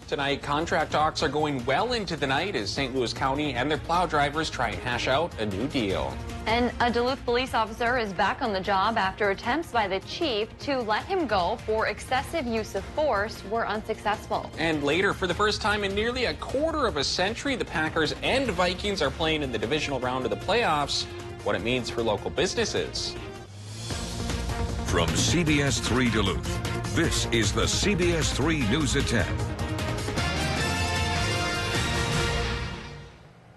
Tonight, contract talks are going well into the night as St. Louis County and their plow drivers try and hash out a new deal. And a Duluth police officer is back on the job after attempts by the chief to let him go for excessive use of force were unsuccessful. And later, for the first time in nearly a quarter of a century, the Packers and Vikings are playing in the divisional round of the playoffs. What it means for local businesses. From CBS3 Duluth, this is the CBS3 News at 10.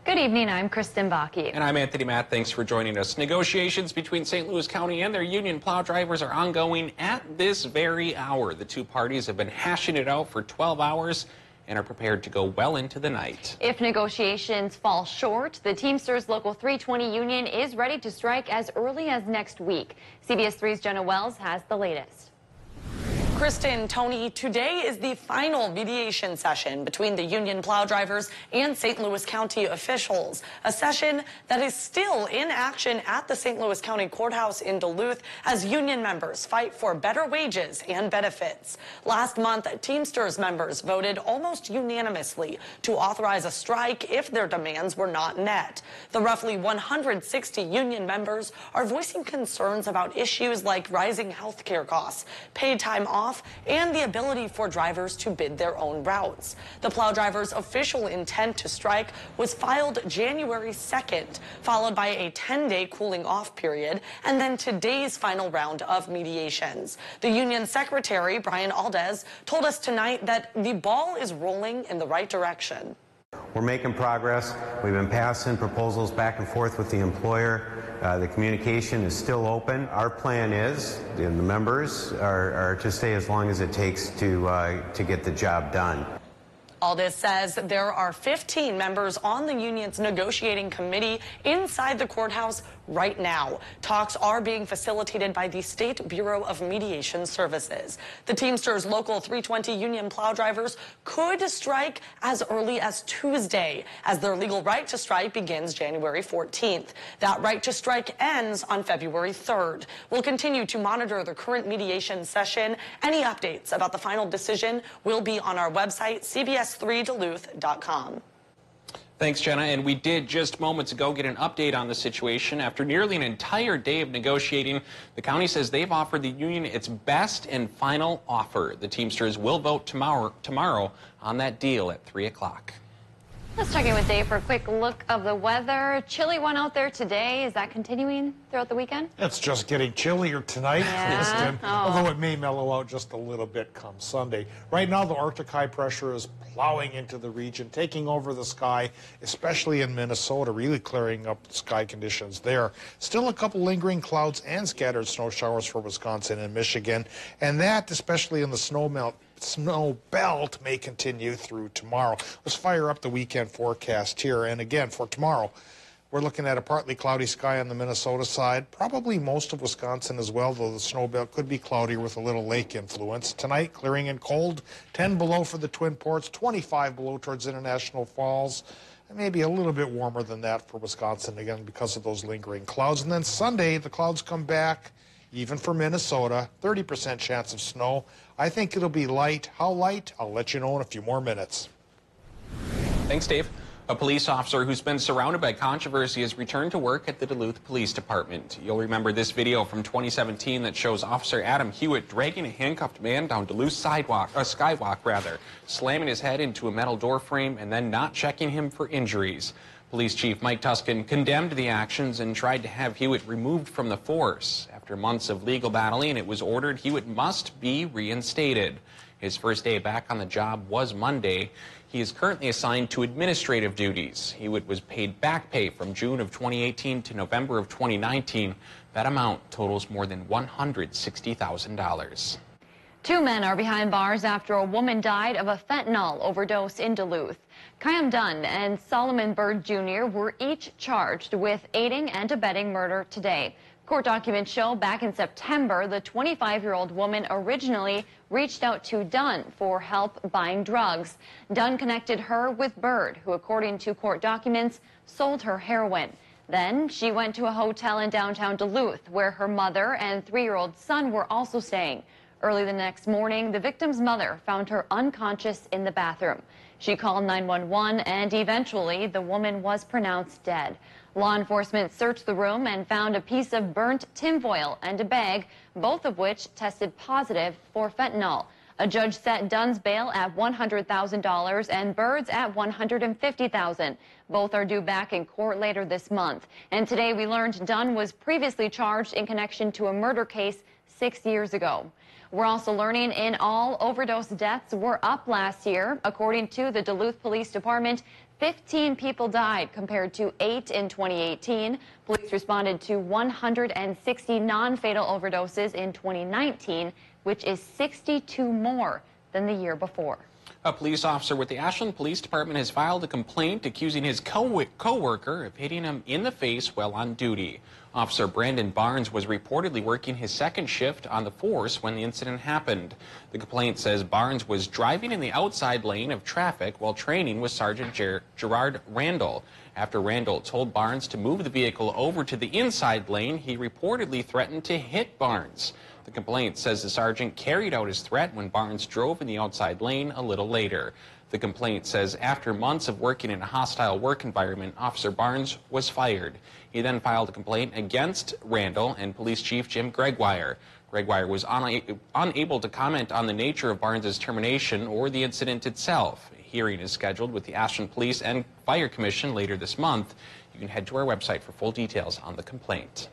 Good evening, I'm Kristen Bakke. And I'm Anthony Matt. Thanks for joining us. Negotiations between St. Louis County and their union plow drivers are ongoing at this very hour. The two parties have been hashing it out for 12 hours and are prepared to go well into the night. If negotiations fall short, the Teamsters Local 320 union is ready to strike as early as next week. CBS 3's Jenna Wells has the latest. Kristen, Tony, today is the final mediation session between the union plow drivers and St. Louis County officials, a session that is still in action at the St. Louis County Courthouse in Duluth as union members fight for better wages and benefits. Last month, Teamsters members voted almost unanimously to authorize a strike if their demands were not met. The roughly 160 union members are voicing concerns about issues like rising health care costs, paid time off, and the ability for drivers to bid their own routes. The plow drivers' official intent to strike was filed January 2nd, followed by a 10-day cooling off period, and then today's final round of mediations. The union secretary, Brian Aldez, told us tonight that the ball is rolling in the right direction. We're making progress. We've been passing proposals back and forth with the employer. The communication is still open. Our plan is, and the members are to stay as long as it takes to get the job done. Aldez says there are 15 members on the union's negotiating committee inside the courthouse right now. Talks are being facilitated by the State Bureau of Mediation Services. The Teamsters Local 320 union plow drivers could strike as early as Tuesday, as their legal right to strike begins January 14th. That right to strike ends on February 3rd. We'll continue to monitor the current mediation session. Any updates about the final decision will be on our website, CBS3Duluth.com. Thanks, Jenna. And we did just moments ago get an update on the situation. After nearly an entire day of negotiating, the county says they've offered the union its best and final offer. The Teamsters will vote tomorrow on that deal at 3 o'clock. Let's check in with Dave for a quick look of the weather. Chilly one out there today. Is that continuing throughout the weekend? It's just getting chillier tonight, Kristen, Oh. although it may mellow out just a little bit come Sunday. Right now, the Arctic high pressure is plowing into the region, taking over the sky, especially in Minnesota, really clearing up sky conditions there. Still a couple lingering clouds and scattered snow showers for Wisconsin and Michigan, and that, especially in the snow belt, may continue through tomorrow. Let's fire up the weekend forecast here. And again, for tomorrow, we're looking at a partly cloudy sky on the Minnesota side, probably most of Wisconsin as well, though the snow belt could be cloudier with a little lake influence. Tonight, clearing and cold, 10 below for the Twin Ports, 25 below towards International Falls, and maybe a little bit warmer than that for Wisconsin, again, because of those lingering clouds. And then Sunday, the clouds come back. Even for Minnesota, 30% chance of snow. I think it'll be light. How light? I'll let you know in a few more minutes. Thanks, Dave. A police officer who's been surrounded by controversy has returned to work at the Duluth Police Department. You'll remember this video from 2017 that shows Officer Adam Hewitt dragging a handcuffed man down Duluth's skywalk, slamming his head into a metal door frame and then not checking him for injuries. Police Chief Mike Tuscan condemned the actions and tried to have Hewitt removed from the force. After months of legal battling, it was ordered Hewitt must be reinstated. His first day back on the job was Monday. He is currently assigned to administrative duties. Hewitt was paid back pay from June of 2018 to November of 2019. That amount totals more than $160,000. Two men are behind bars after a woman died of a fentanyl overdose in Duluth. Kyam Dunn and Solomon Bird Jr. were each charged with aiding and abetting murder today. Court documents show back in September, the 25-year-old woman originally reached out to Dunn for help buying drugs. Dunn connected her with Bird, who, according to court documents, sold her heroin. Then she went to a hotel in downtown Duluth, where her mother and 3-year-old son were also staying. Early the next morning, the victim's mother found her unconscious in the bathroom. She called 911 and eventually the woman was pronounced dead. Law enforcement searched the room and found a piece of burnt tinfoil and a bag, both of which tested positive for fentanyl. A judge set Dunn's bail at $100,000 and Bird's at $150,000. Both are due back in court later this month. And today we learned Dunn was previously charged in connection to a murder case 6 years ago. We're also learning in all overdose deaths were up last year. According to the Duluth Police Department, 15 people died compared to 8 in 2018. Police responded to 160 non-fatal overdoses in 2019, which is 62 more than the year before. A police officer with the Ashland Police Department has filed a complaint accusing his co-worker of hitting him in the face while on duty. Officer Brandon Barnes was reportedly working his second shift on the force when the incident happened. The complaint says Barnes was driving in the outside lane of traffic while training with Sergeant Gerard Randall. After Randall told Barnes to move the vehicle over to the inside lane, he reportedly threatened to hit Barnes. The complaint says the sergeant carried out his threat when Barnes drove in the outside lane a little later. The complaint says after months of working in a hostile work environment, Officer Barnes was fired. He then filed a complaint against Randall and Police Chief Jim Gregoire. Gregoire was unable to comment on the nature of Barnes' termination or the incident itself. A hearing is scheduled with the Ashland Police and Fire Commission later this month. You can head to our website for full details on the complaint.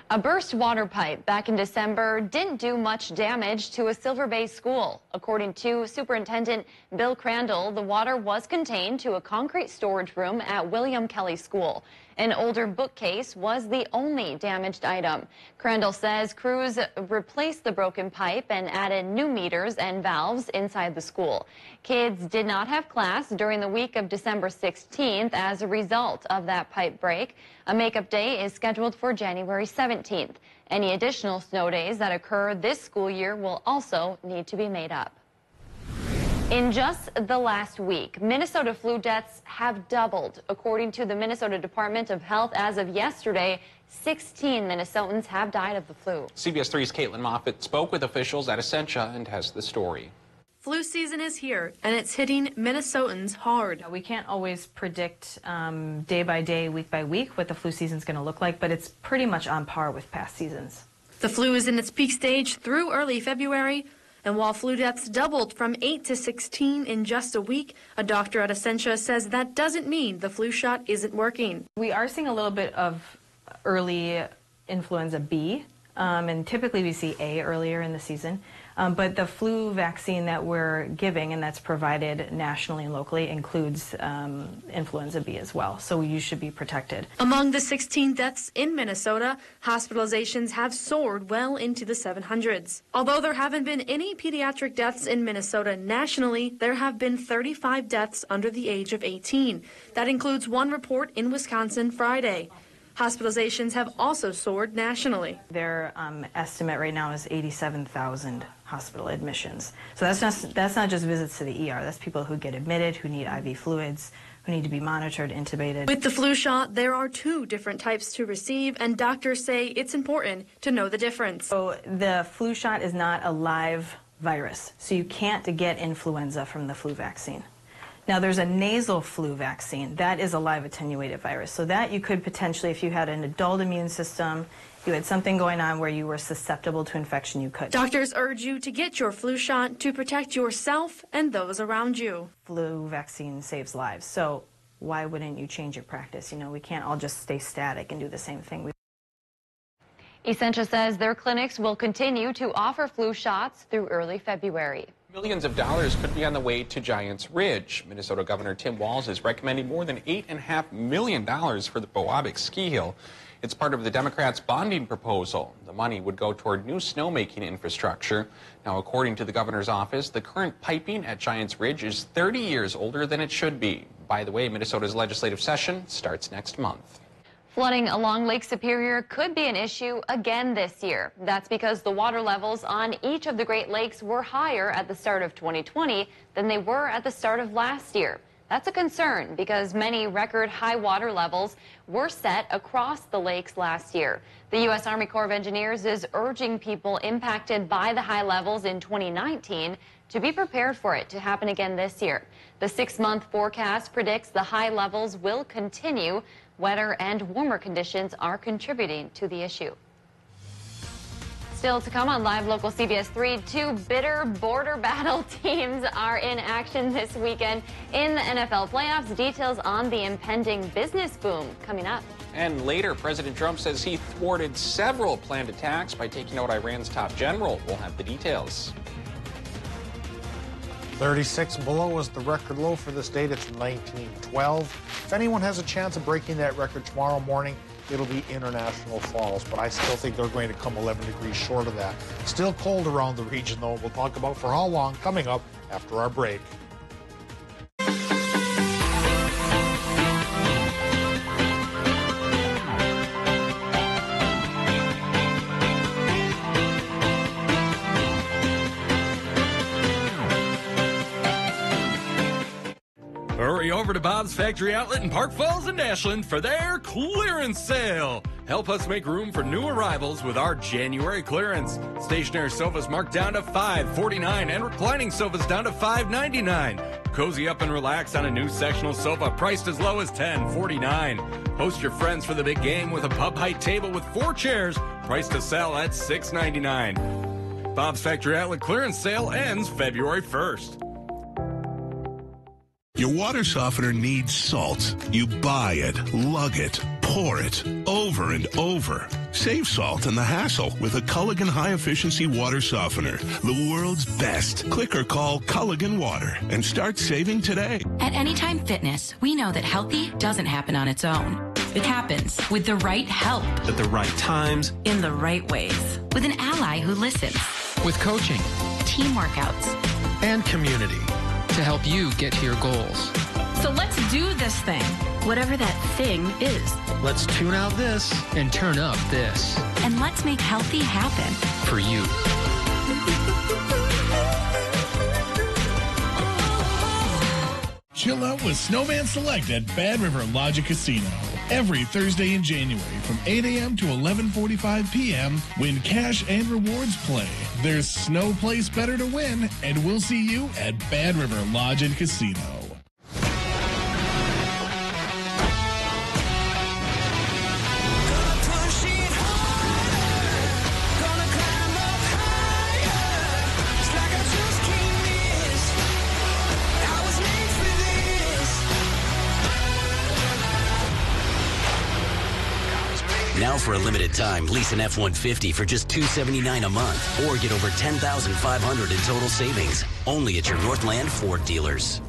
A burst water pipe back in December didn't do much damage to a Silver Bay school. According to Superintendent Bill Crandall, the water was contained to a concrete storage room at William Kelly School. An older bookcase was the only damaged item. Crandall says crews replaced the broken pipe and added new meters and valves inside the school. Kids did not have class during the week of December 16th as a result of that pipe break. A makeup day is scheduled for January 17th. Any additional snow days that occur this school year will also need to be made up. In just the last week, Minnesota flu deaths have doubled. According to the Minnesota Department of Health, as of yesterday, 16 Minnesotans have died of the flu. CBS3's Caitlin Moffitt spoke with officials at Essentia and has the story. Flu season is here, and it's hitting Minnesotans hard. We can't always predict day by day, week by week, what the flu season's going to look like, but it's pretty much on par with past seasons. The flu is in its peak stage through early February. And while flu deaths doubled from 8 to 16 in just a week, a doctor at Essentia says that doesn't mean the flu shot isn't working. We are seeing a little bit of early influenza B, and typically we see A earlier in the season. But the flu vaccine that we're giving and that's provided nationally and locally includes influenza B as well, so you should be protected. Among the 16 deaths in Minnesota, hospitalizations have soared well into the 700s. Although there haven't been any pediatric deaths in Minnesota nationally, there have been 35 deaths under the age of 18. That includes one report in Wisconsin Friday. Hospitalizations have also soared nationally. Their estimate right now is 87,000 hospital admissions. So that's not just visits to the ER. That's people who get admitted, who need IV fluids, who need to be monitored, intubated. With the flu shot, there are 2 different types to receive, and doctors say it's important to know the difference. So the flu shot is not a live virus, so you can't get influenza from the flu vaccine. Now, there's a nasal flu vaccine. That is a live attenuated virus. So that you could potentially, if you had an adult immune system, you had something going on where you were susceptible to infection, you could. Doctors urge you to get your flu shot to protect yourself and those around you. Flu vaccine saves lives. So why wouldn't you change your practice? You know, we can't all just stay static and do the same thing. Essentia says their clinics will continue to offer flu shots through early February. Millions of dollars could be on the way to Giants Ridge. Minnesota Governor Tim Walz is recommending more than $8.5 million for the Boabic ski hill. It's part of the Democrats' bonding proposal. The money would go toward new snowmaking infrastructure. Now, according to the governor's office, the current piping at Giants Ridge is 30 years older than it should be. By the way, Minnesota's legislative session starts next month. Flooding along Lake Superior could be an issue again this year. That's because the water levels on each of the Great Lakes were higher at the start of 2020 than they were at the start of last year. That's a concern because many record high water levels were set across the lakes last year. The U.S. Army Corps of Engineers is urging people impacted by the high levels in 2019 to be prepared for it to happen again this year. The 6-month forecast predicts the high levels will continue. Wetter and warmer conditions are contributing to the issue. Still to come on Live Local CBS 3, 2 bitter border battle teams are in action this weekend in the NFL playoffs. Details on the impending business boom coming up. And later, President Trump says he thwarted several planned attacks by taking out Iran's top general. We'll have the details. 36 below is the record low for this date. It's 1912. If anyone has a chance of breaking that record tomorrow morning, it'll be International Falls, but I still think they're going to come 11 degrees short of that. Still cold around the region, though. We'll talk about for how long coming up after our break. Hurry over to Bob's Factory Outlet in Park Falls and Ashland for their clearance sale. Help us make room for new arrivals with our January clearance. Stationary sofas marked down to $5.49 and reclining sofas down to $5.99. Cozy up and relax on a new sectional sofa priced as low as $10.49. Host your friends for the big game with a pub height table with 4 chairs priced to sell at $6.99. Bob's Factory Outlet clearance sale ends February 1st. Your water softener needs salt. You buy it, lug it, pour it, over and over. Save salt and the hassle with a Culligan high-efficiency water softener, the world's best. Click or call Culligan Water and start saving today. At Anytime Fitness, we know that healthy doesn't happen on its own. It happens with the right help. At the right times. In the right ways. With an ally who listens. With coaching. Team workouts. And community. To help you get to your goals. So let's do this thing, whatever that thing is. Let's tune out this and turn up this. And let's make healthy happen. For you. Chill out with Snowman Select at Bad River Lodge Casino. Every Thursday in January from 8 a.m. to 11:45 p.m. Win cash and rewards play. There's no place better to win, and we'll see you at Bad River Lodge and Casino. Now for a limited time, lease an F-150 for just $279 a month or get over $10,500 in total savings. Only at your Northland Ford dealers.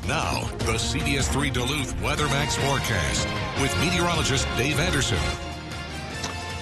Now, the CBS3 Duluth WeatherMax forecast with meteorologist Dave Anderson.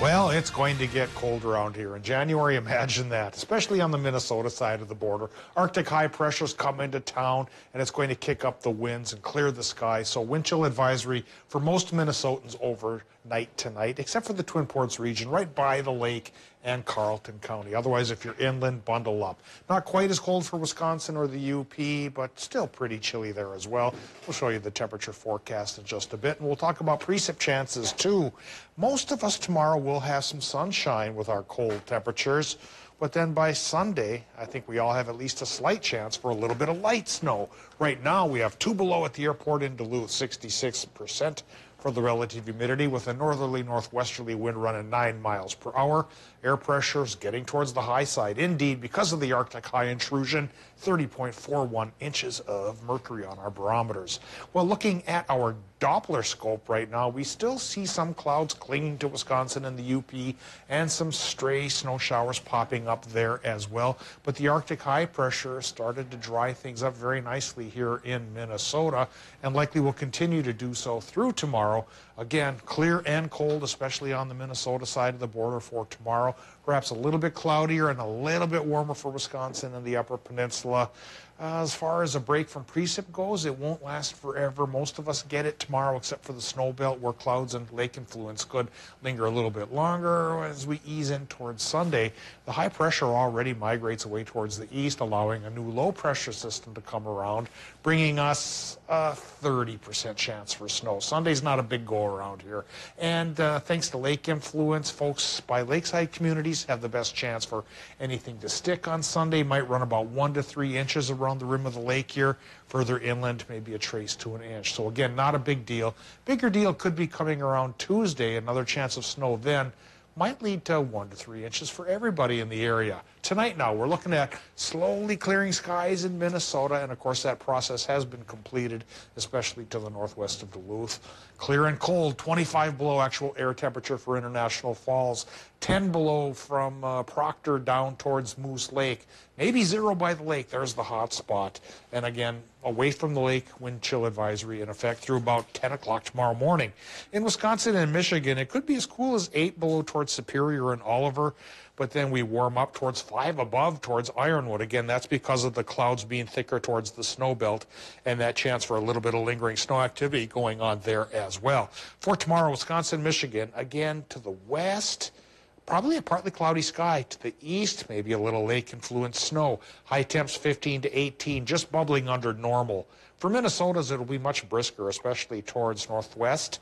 Well, it's going to get cold around here in January. Imagine that, especially on the Minnesota side of the border. Arctic high pressures come into town, and it's going to kick up the winds and clear the sky. So wind chill advisory for most Minnesotans overnight tonight, except for the Twin Ports region, right by the lake and Carleton County. Otherwise, if you're inland, bundle up. Not quite as cold for Wisconsin or the UP, but still pretty chilly there as well. We'll show you the temperature forecast in just a bit, and we'll talk about precip chances too. Most of us tomorrow will have some sunshine with our cold temperatures, but then by Sunday, I think we all have at least a slight chance for a little bit of light snow. Right now, we have 2 below at the airport in Duluth, 66% for the relative humidity, with a northerly northwesterly wind running 9 miles per hour. Air pressure is getting towards the high side. Indeed, because of the Arctic high intrusion, 30.41 inches of mercury on our barometers. Well, looking at our Doppler scope right now, we still see some clouds clinging to Wisconsin and the UP and some stray snow showers popping up there as well. But the Arctic high pressure started to dry things up very nicely here in Minnesota and likely will continue to do so through tomorrow. Again, clear and cold, especially on the Minnesota side of the border for tomorrow. perhaps a little bit cloudier and a little bit warmer for Wisconsin and the Upper Peninsula. As far as a break from precip goes, it won't last forever. Most of us get it tomorrow, except for the snow belt, where clouds and lake influence could linger a little bit longer. As we ease in towards Sunday, the high pressure already migrates away towards the east, allowing a new low pressure system to come around, bringing us a 30% chance for snow. Sunday's not a big go around here. And thanks to lake influence, folks by lakeside communities have the best chance for anything to stick on Sunday. Might run about 1 to 3 inches around the rim of the lake here. Further inland, maybe a trace to an inch. So again, not a big deal. Bigger deal could be coming around Tuesday. Another chance of snow then might lead to 1 to 3 inches for everybody in the area. Tonight now, we're looking at slowly clearing skies in Minnesota, and of course that process has been completed, especially to the northwest of Duluth. Clear and cold, 25 below actual air temperature for International Falls, 10 below from Proctor down towards Moose Lake, maybe 0 by the lake. There's the hot spot. And again, away from the lake, wind chill advisory in effect through about 10 o'clock tomorrow morning. In Wisconsin and Michigan, it could be as cool as 8 below towards Superior and Oliver, but then we warm up towards 5 above towards Ironwood. Again, that's because of the clouds being thicker towards the snow belt and that chance for a little bit of lingering snow activity going on there as well. For tomorrow, Wisconsin, Michigan, again to the west, probably a partly cloudy sky. To the east, maybe a little lake-influenced snow. High temps 15 to 18, just bubbling under normal. For Minnesota's, it'll be much brisker, especially towards northwest.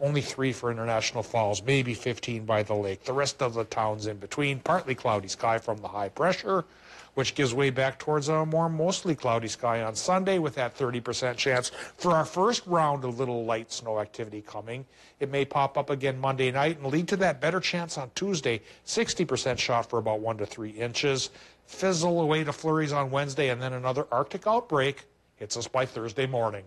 Only 3 for International Falls, maybe 15 by the lake. The rest of the towns in between, partly cloudy sky from the high pressure, which gives way back towards a more mostly cloudy sky on Sunday with that 30% chance for our first round of little light snow activity coming. It may pop up again Monday night and lead to that better chance on Tuesday, 60% shot for about 1 to 3 inches. Fizzle away to flurries on Wednesday, and then another Arctic outbreak hits us by Thursday morning.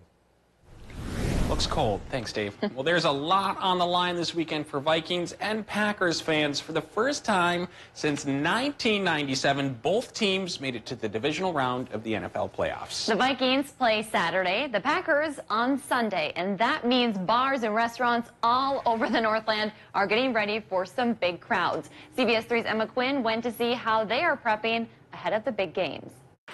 Looks cold. Thanks, Dave. Well, there's a lot on the line this weekend for Vikings and Packers fans. For the first time since 1997, both teams made it to the divisional round of the NFL playoffs. The Vikings play Saturday, the Packers on Sunday, and that means bars and restaurants all over the Northland are getting ready for some big crowds. CBS 3's Emma Quinn went to see how they are prepping ahead of the big games.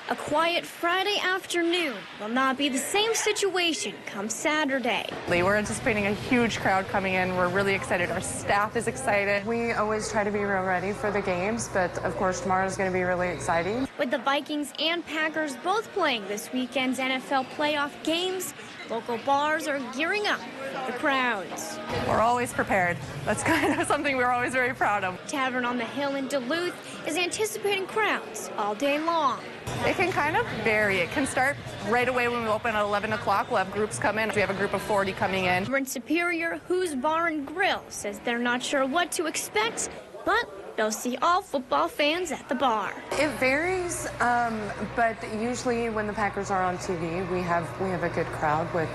A quiet Friday afternoon will not be the same situation come Saturday. We're anticipating a huge crowd coming in. We're really excited. Our staff is excited. We always try to be real ready for the games, but of course tomorrow is going to be really exciting. With the Vikings and Packers both playing this weekend's NFL playoff games, local bars are gearing up for the crowds. We're always prepared. That's kind of something we're always very proud of. Tavern on the Hill in Duluth is anticipating crowds all day long. It can kind of vary. It can start right away when we open at 11 o'clock. We'll have groups come in. We have a group of 40 coming in. Over in Superior, Who's Bar and Grill says they're not sure what to expect, but they'll see all football fans at the bar. It varies, but usually when the Packers are on TV, we have a good crowd with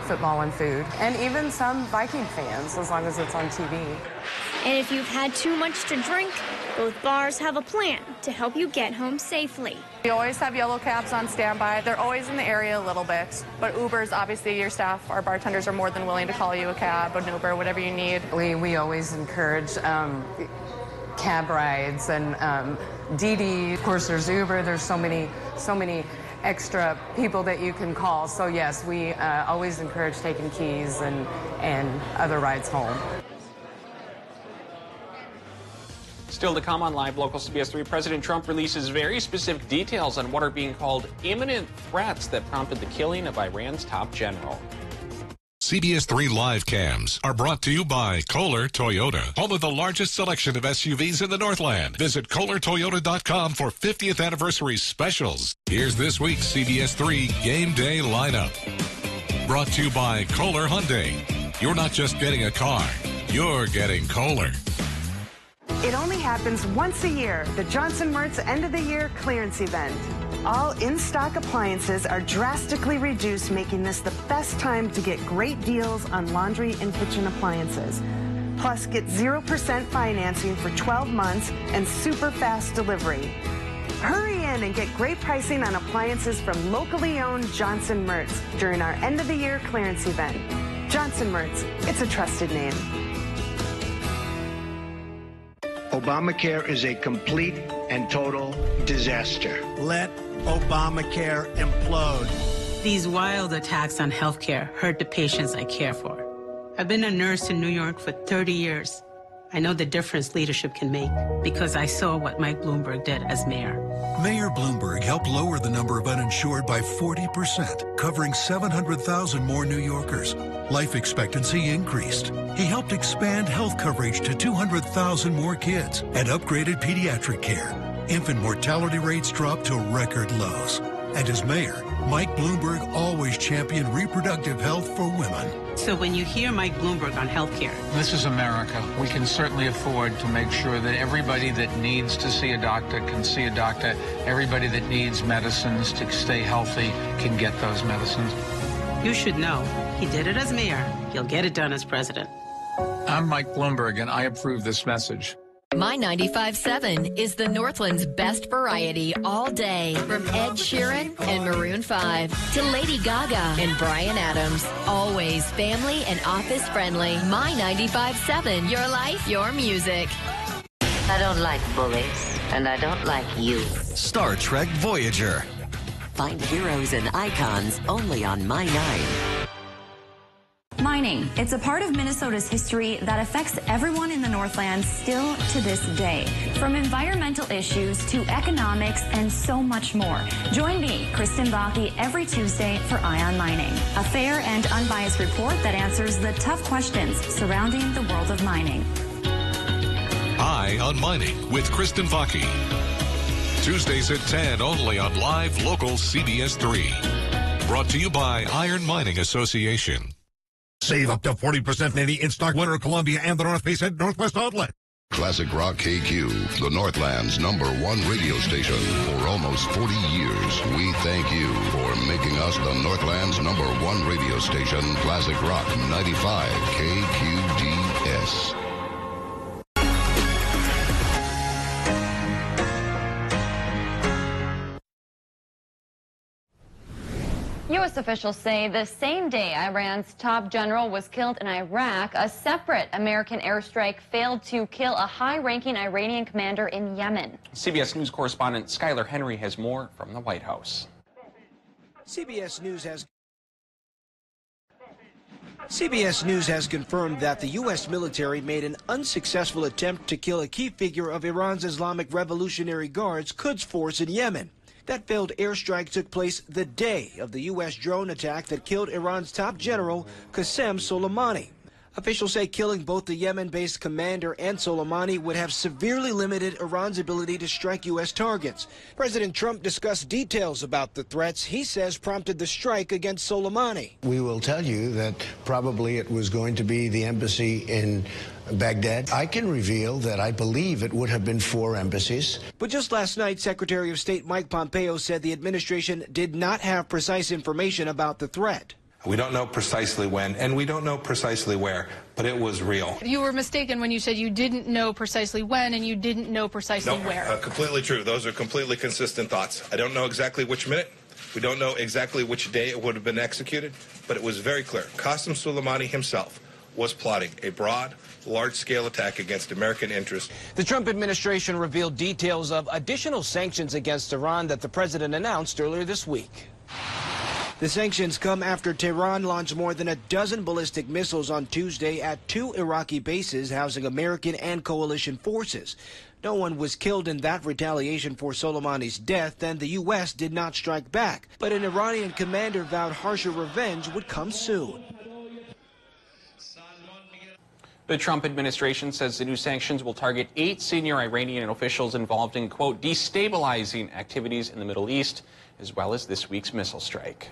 football and food, and even some Viking fans, as long as it's on TV. And if you've had too much to drink, both bars have a plan to help you get home safely. We always have yellow cabs on standby. They're always in the area a little bit, but Ubers, obviously your staff, our bartenders are more than willing to call you a cab, an Uber, whatever you need. We always encourage cab rides and Didi. Of course, there's Uber. There's so many extra people that you can call. So yes, we always encourage taking keys and other rides home. Still to come on Live Local CBS 3, President Trump releases very specific details on what are being called imminent threats that prompted the killing of Iran's top general. CBS 3 live cams are brought to you by Kohler Toyota, home of the largest selection of SUVs in the Northland. Visit KohlerToyota.com for 50th anniversary specials. Here's this week's CBS 3 Game Day lineup. Brought to you by Kohler Hyundai. You're not just getting a car, you're getting Kohler. It only happens once a year, the Johnson Mertz End of the Year Clearance Event. All in-stock appliances are drastically reduced, making this the best time to get great deals on laundry and kitchen appliances. Plus, get 0% financing for 12 months and super fast delivery. Hurry in and get great pricing on appliances from locally owned Johnson Mertz during our End of the Year Clearance Event. Johnson Mertz, it's a trusted name. Obamacare is a complete and total disaster. Let Obamacare implode. These wild attacks on healthcare hurt the patients I care for. I've been a nurse in New York for 30 years. I know the difference leadership can make because I saw what Mike Bloomberg did as mayor. Mayor Bloomberg helped lower the number of uninsured by 40%, covering 700,000 more New Yorkers. Life expectancy increased. He helped expand health coverage to 200,000 more kids and upgraded pediatric care. Infant mortality rates dropped to record lows. And as mayor, Mike Bloomberg always championed reproductive health for women. So when you hear Mike Bloomberg on healthcare, this is America. We can certainly afford to make sure that everybody that needs to see a doctor can see a doctor. Everybody that needs medicines to stay healthy can get those medicines. you should know he did it as mayor. He'll get it done as president. I'm Mike Bloomberg, and I approve this message. My 95.7 is the Northland's best variety all day. From Ed Sheeran and Maroon 5 to Lady Gaga and Bryan Adams. Always family and office friendly. My 95.7, your life, your music. I don't like bullies, and I don't like you. Star Trek Voyager. Find heroes and icons only on My 9. Mining. It's a part of Minnesota's history that affects everyone in the Northland still to this day. From environmental issues to economics and so much more. Join me, Kristen Baki, every Tuesday for Eye on Mining, a fair and unbiased report that answers the tough questions surrounding the world of mining. Eye on Mining with Kristen Baki. Tuesdays at 10 only on live local CBS3. Brought to you by Iron Mining Association. Save up to 40% in any in-stock Winter Columbia and the North Face at Northwest Outlet. Classic Rock KQ, the Northland's #1 radio station for almost 40 years. We thank you for making us the Northland's #1 radio station. Classic Rock 95 KQDS. U.S. officials say the same day Iran's top general was killed in Iraq, a separate American airstrike failed to kill a high-ranking Iranian commander in Yemen. CBS News correspondent Skylar Henry has more from the White House. CBS News has confirmed that the U.S. military made an unsuccessful attempt to kill a key figure of Iran's Islamic Revolutionary Guard's Quds Force in Yemen. That failed airstrike took place the day of the U.S. drone attack that killed Iran's top general, Qasem Soleimani. Officials say killing both the Yemen-based commander and Soleimani would have severely limited Iran's ability to strike U.S. targets. President Trump discussed details about the threats he says prompted the strike against Soleimani. We will tell you that probably it was going to be the embassy in Baghdad. I can reveal that I believe it would have been 4 embassies. But just last night, Secretary of State Mike Pompeo said the administration did not have precise information about the threat. We don't know precisely when, and we don't know precisely where, but it was real. You were mistaken when you said you didn't know precisely when and you didn't know precisely where. Completely true. Those are completely consistent thoughts. I don't know exactly which minute. We don't know exactly which day it would have been executed, but it was very clear. Qasem Soleimani himself was plotting a broad, large-scale attack against American interests. The Trump administration revealed details of additional sanctions against Iran that the president announced earlier this week. The sanctions come after Tehran launched more than a dozen ballistic missiles on Tuesday at 2 Iraqi bases housing American and coalition forces. No one was killed in that retaliation for Soleimani's death, and the U.S. did not strike back. But an Iranian commander vowed harsher revenge would come soon. The Trump administration says the new sanctions will target 8 senior Iranian officials involved in, quote, destabilizing activities in the Middle East, as well as this week's missile strike.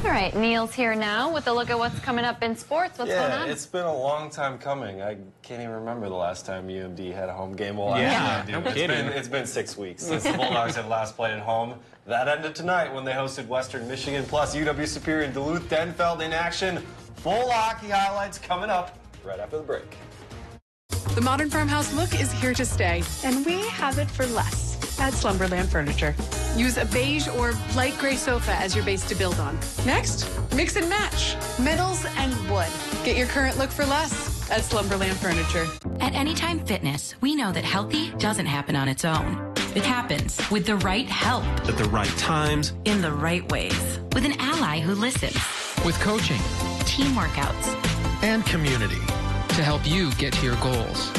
All right, Neil's here now with a look at what's coming up in sports. What's going on? Yeah, it's been a long time coming. I can't even remember the last time UMD had a home game. Well, it's been 6 weeks since the Bulldogs have last played at home. That ended tonight when they hosted Western Michigan, plus UW Superior and Duluth Denfeld in action. Full hockey highlights coming up right after the break. The modern farmhouse look is here to stay, and we have it for less at Slumberland Furniture. Use a beige or light gray sofa as your base to build on. Next, mix and match metals and wood. Get your current look for less at Slumberland Furniture. At Anytime Fitness, we know that healthy doesn't happen on its own. It happens with the right help. At the right times. In the right ways. With an ally who listens. With coaching. Team workouts. And community to help you get to your goals.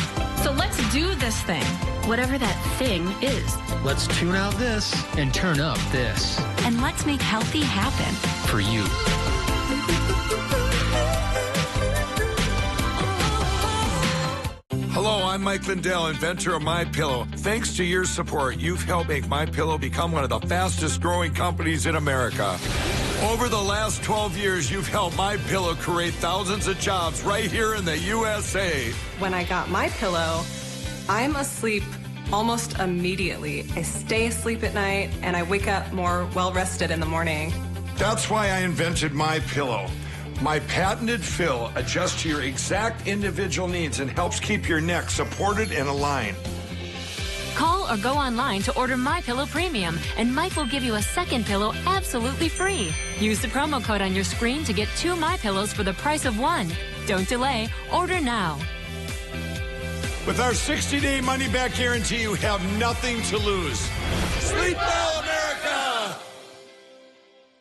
So let's do this thing, whatever that thing is. Let's tune out this and turn up this. And let's make healthy happen. For you. Hello, I'm Mike Lindell, inventor of MyPillow. Thanks to your support, you've helped make MyPillow become one of the fastest growing companies in America. Over the last 12 years, you've helped MyPillow create thousands of jobs right here in the USA. When I got MyPillow, I'm asleep almost immediately. I stay asleep at night and I wake up more well-rested in the morning. That's why I invented MyPillow. My patented fill adjusts to your exact individual needs and helps keep your neck supported and aligned. Call or go online to order MyPillow Premium, and Mike will give you a second pillow absolutely free. Use the promo code on your screen to get 2 MyPillows for the price of 1. Don't delay. Order now. With our 60-day money-back guarantee, you have nothing to lose. Sleep well, America!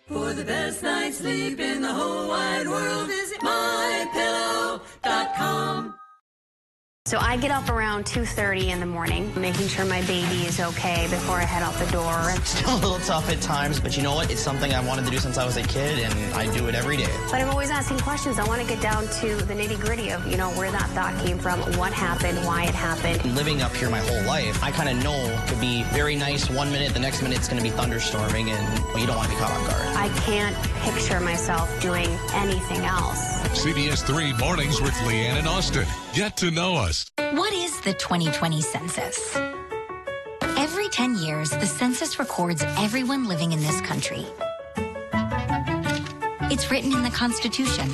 For the best night's sleep in the whole wide world, visit MyPillow.com. So I get up around 2:30 in the morning, making sure my baby is okay before I head out the door. Still a little tough at times, but you know what? It's something I wanted to do since I was a kid, and I do it every day. But I'm always asking questions. I want to get down to the nitty-gritty of, where that thought came from, what happened, why it happened. Living up here my whole life, I kind of know it could be very nice one minute, the next minute it's going to be thunderstorming, and you don't want to be caught off guard. I can't picture myself doing anything else. CBS3 Mornings with Leanne and Austin. Get to know us. What is the 2020 census? Every 10 years, the census records everyone living in this country. It's written in the Constitution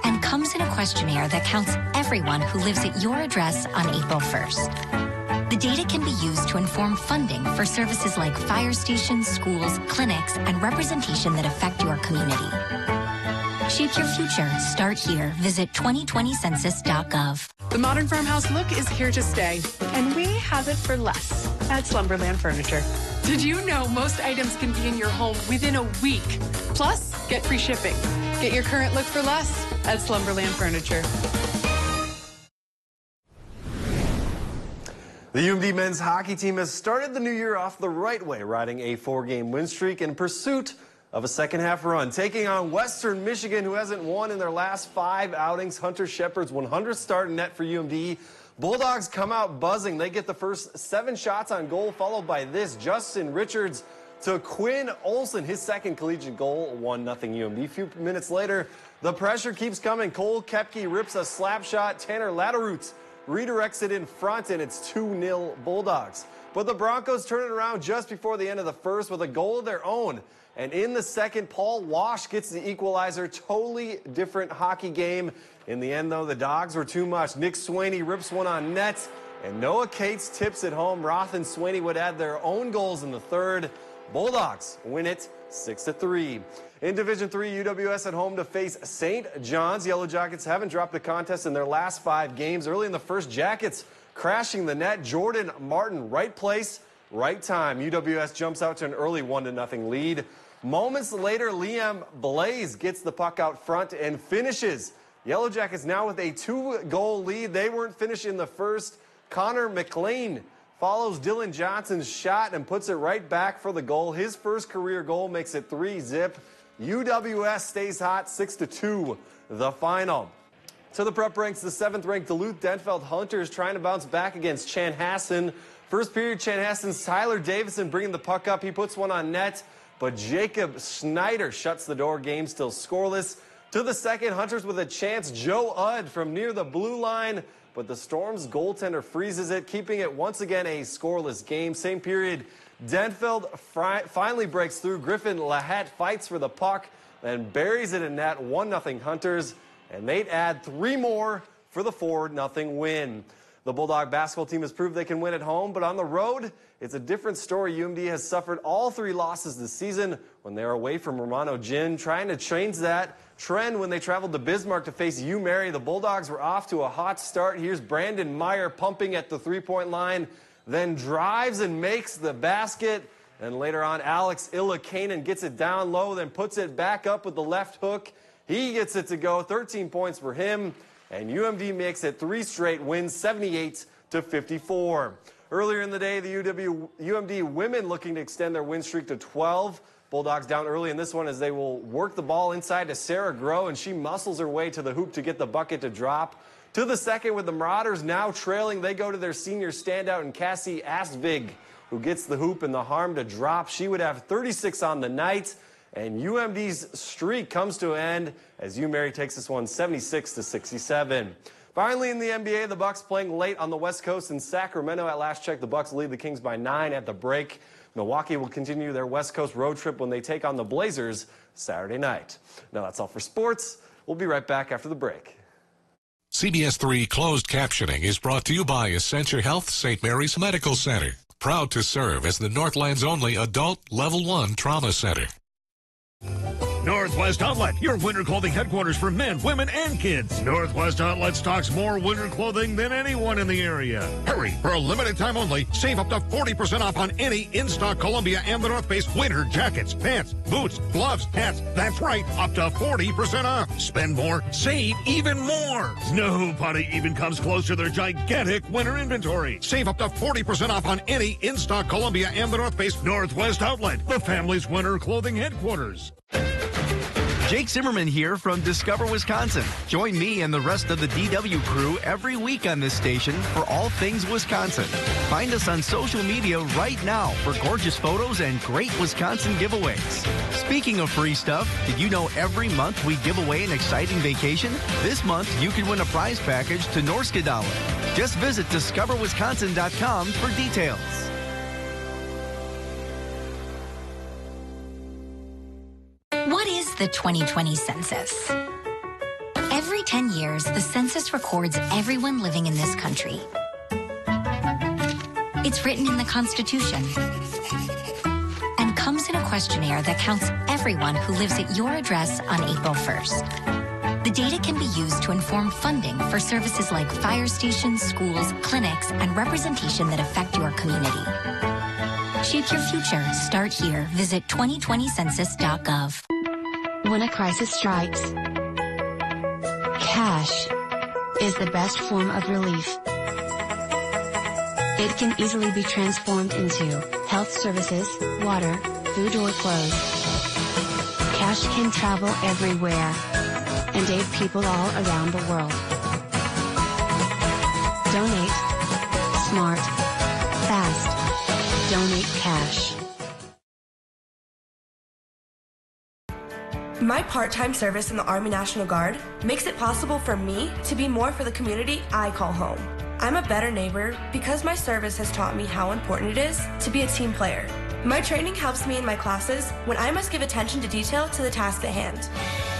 and comes in a questionnaire that counts everyone who lives at your address on April 1st. The data can be used to inform funding for services like fire stations, schools, clinics, and representation that affect your community. Shape your future. Start here. Visit 2020census.gov. The modern farmhouse look is here to stay, and we have it for less at Slumberland Furniture. Did you know most items can be in your home within a week? Plus, get free shipping. Get your current look for less at Slumberland Furniture. The UMD men's hockey team has started the new year off the right way, riding a 4-game win streak in pursuit of a second-half run, taking on Western Michigan, who hasn't won in their last 5 outings. Hunter Shepard's 100th start in net for UMD. Bulldogs come out buzzing. They get the first 7 shots on goal, followed by this. Justin Richards to Quinn Olson, his second collegiate goal, 1-0 UMD. A few minutes later, the pressure keeps coming. Cole Koepke rips a slap shot. Tanner Latteroots redirects it in front, and it's 2-0 Bulldogs. But the Broncos turn it around just before the end of the first with a goal of their own. And in the second, Paul Walsh gets the equalizer. Totally different hockey game. In the end, though, the Dogs were too much. Nick Swaney rips one on net, and Noah Cates tips it home. Roth and Swaney would add their own goals in the third. Bulldogs win it 6-3. In Division III, UWS at home to face St. John's. Yellow Jackets haven't dropped a contest in their last 5 games. Early in the first, Jackets crashing the net. Jordan Martin, right place, right time. UWS jumps out to an early 1-0 lead. Moments later, Liam Blaze gets the puck out front and finishes. Yellow Jackets now with a 2-goal lead. They weren't finished in the first. Connor McLean follows Dylan Johnson's shot and puts it right back for the goal. His first career goal makes it 3-0. UWS stays hot, 6-2, the final. To the prep ranks, the 7th-ranked Duluth Denfeld Hunters trying to bounce back against Chanhassen. First period, Chanhassen's Tyler Davison bringing the puck up. He puts one on net, but Jacob Schneider shuts the door. Game still scoreless. To the second, Hunters with a chance. Joe Udd from near the blue line, but the Storm's goaltender freezes it, keeping it once again a scoreless game. Same period, Denfeld finally breaks through. Griffin Lahette fights for the puck, then buries it in net. 1-0 Hunters, and they'd add 3 more for the 4-0 win. The Bulldog basketball team has proved they can win at home, but on the road, it's a different story. UMD has suffered all 3 losses this season when they are away from Romano Gin, trying to change that trend when they traveled to Bismarck to face UMary. The Bulldogs were off to a hot start. Here's Brandon Meyer pumping at the three-point line, then drives and makes the basket. And later on, Alex Illakanen gets it down low, then puts it back up with the left hook. He gets it to go, 13 points for him. And UMD makes it 3 straight wins, 78-54. Earlier in the day, the UMD women looking to extend their win streak to 12. Bulldogs down early in this one as they will work the ball inside to Sarah Groh, and she muscles her way to the hoop to get the bucket to drop. To the second with the Marauders now trailing, they go to their senior standout in Cassie Astvig, who gets the hoop and the harm to drop. She would have 36 on the night. And UMD's streak comes to an end as UMary takes this one 76-67. Finally, in the NBA, the Bucks playing late on the West Coast in Sacramento. At last check, the Bucks lead the Kings by 9 at the break. Milwaukee will continue their West Coast road trip when they take on the Blazers Saturday night. Now that's all for sports. We'll be right back after the break. CBS3 closed captioning is brought to you by Essentia Health St. Mary's Medical Center. Proud to serve as the Northland's only adult Level 1 trauma center. Northwest Outlet, your winter clothing headquarters for men, women, and kids. Northwest Outlet stocks more winter clothing than anyone in the area. Hurry, for a limited time only, save up to 40% off on any in-stock Columbia and the North Face winter jackets, pants, boots, gloves, hats. That's right, up to 40% off. Spend more, save even more. Nobody even comes close to their gigantic winter inventory. Save up to 40% off on any in-stock Columbia and the North Face. Northwest Outlet, the family's winter clothing headquarters. Jake Zimmerman here from Discover Wisconsin. Join me and the rest of the DW crew every week on this station for all things Wisconsin. Find us on social media right now for gorgeous photos and great Wisconsin giveaways. Speaking of free stuff, did you know every month we give away an exciting vacation? This month, you can win a prize package to Norskadalen. Just visit discoverwisconsin.com for details. What is the 2020 census? Every 10 years, the census records everyone living in this country. It's written in the Constitution and comes in a questionnaire that counts everyone who lives at your address on April 1st. The data can be used to inform funding for services like fire stations, schools, clinics, and representation that affect your community. Shape your future. Start here. Visit 2020census.gov. When a crisis strikes, cash is the best form of relief. It can easily be transformed into health services, water, food, or clothes. Cash can travel everywhere and aid people all around the world. Donate. Smart. Fast. Donate cash. My part-time service in the Army National Guard makes it possible for me to be more for the community I call home. I'm a better neighbor because my service has taught me how important it is to be a team player. My training helps me in my classes when I must give attention to detail to the task at hand.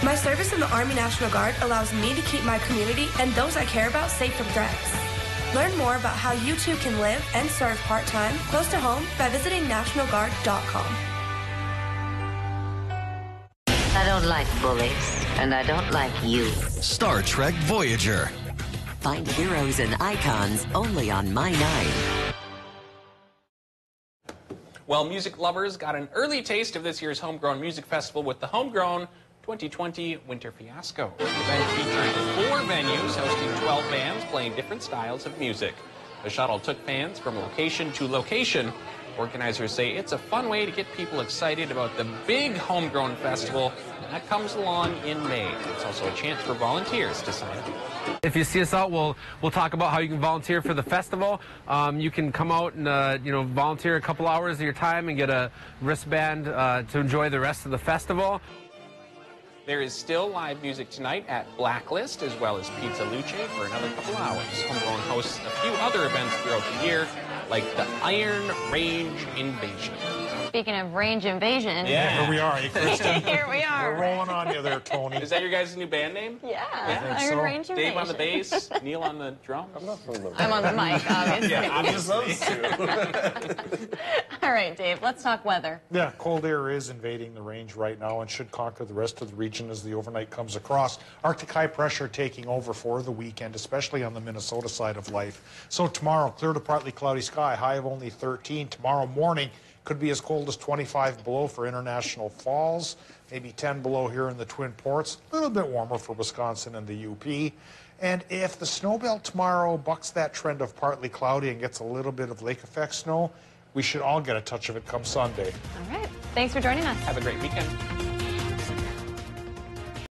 My service in the Army National Guard allows me to keep my community and those I care about safe from threats. Learn more about how you too can live and serve part-time close to home by visiting nationalguard.com. I don't like bullies, and I don't like you. Star Trek Voyager. Find heroes and icons only on My 9. Well, music lovers got an early taste of this year's Homegrown Music Festival with the Homegrown 2020 Winter Fiasco. The event featured 4 venues hosting 12 bands playing different styles of music. The shuttle took fans from location to location. Organizers say it's a fun way to get people excited about the big Homegrown Festival that comes along in May. It's also a chance for volunteers to sign up. If you see us out, we'll talk about how you can volunteer for the festival. You can come out and volunteer a couple hours of your time and get a wristband to enjoy the rest of the festival. There is still live music tonight at Blacklist as well as Pizza Luce for another couple hours. Homegrown hosts a few other events throughout the year, like the Iron Range Invasion. Speaking of range invasion. Yeah, here we are. Hey, Kristen. Here we are. We're rolling on you there, Tony. Is that your guys' new band name? Yeah. I heard range invasion. Dave on the bass, Neil on the drums. I'm on the mic, obviously. Yeah, obviously. Those two. All right, Dave, let's talk weather. Yeah, cold air is invading the range right now and should conquer the rest of the region as the overnight comes across. Arctic high pressure taking over for the weekend, especially on the Minnesota side of life. So tomorrow, clear to partly cloudy sky, high of only 13. Tomorrow morning could be as cold as 25 below for International Falls, maybe 10 below here in the Twin Ports, a little bit warmer for Wisconsin and the UP. And if the snow belt tomorrow bucks that trend of partly cloudy and gets a little bit of lake effect snow, we should all get a touch of it come Sunday. All right. Thanks for joining us. Have a great weekend.